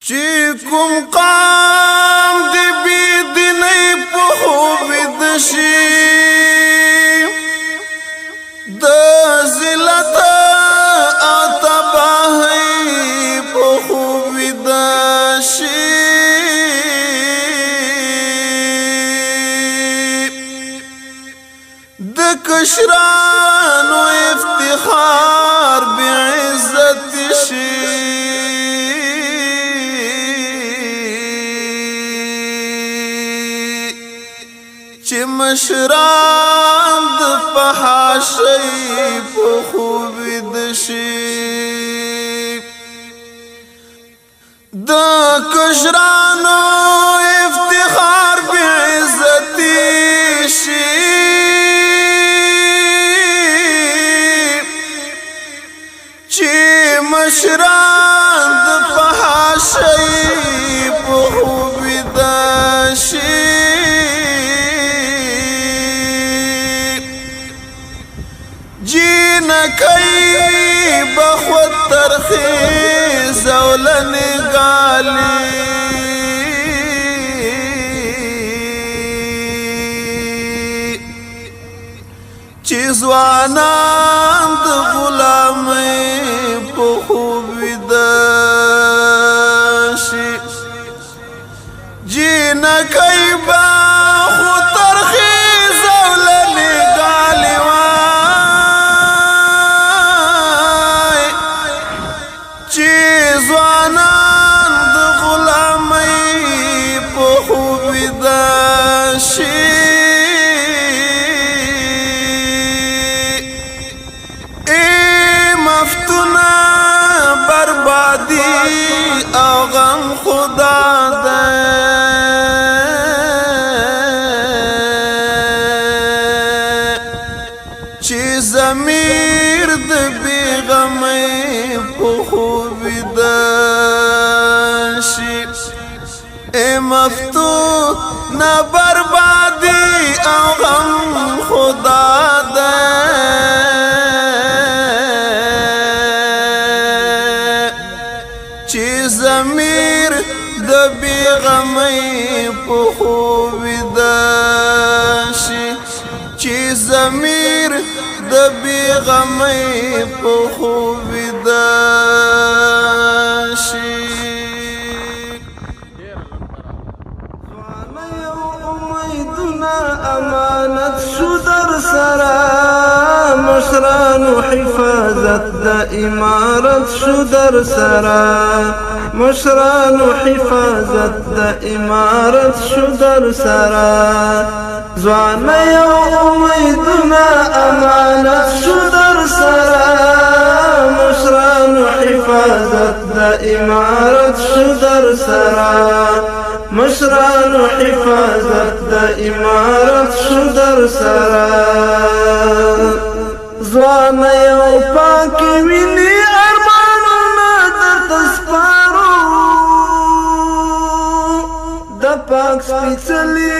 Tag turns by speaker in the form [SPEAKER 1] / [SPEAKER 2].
[SPEAKER 1] چې کوم قام دی بی دیني په خوب د شي د ذلت او تباہی په خوب د شي د کشرانو افتخار بعزت شي چې مشران د فحاشۍ په خوب د شي د کشرانو افتخار بعزت شي چې مشران د فحاشۍ په خوب د شي جینکی بخوت ترخیز اولن گالی چی زوانان د غلامی په خوب داشی جینکی بخوت ترخیز اولن گالی زوانان د غلامی په خوب د شي ای مفتونه بربادي او غم خدا ده چې ضمیر د بیغمۍ په خوب د شي ای مفتونه بربادي او غم خدا ده چې ضمیر د بیغمۍ په خوب د شي چې ضمیر د بیغمۍ په خوب د شي امیدنا امانت شو در سرا مشرانو حفاظت د امارت شو در سرا مشرانو حفاظت د امارت شو در سرا ځوانه یو امیدونه امانت شو در سرا مشرانو حفاظت د امارت شو در سرا مشرانو حفاظت د امارت شو در سرا ځوانه یو پاکې ویني ارمانونه درته سپارو د پاک سپېڅلي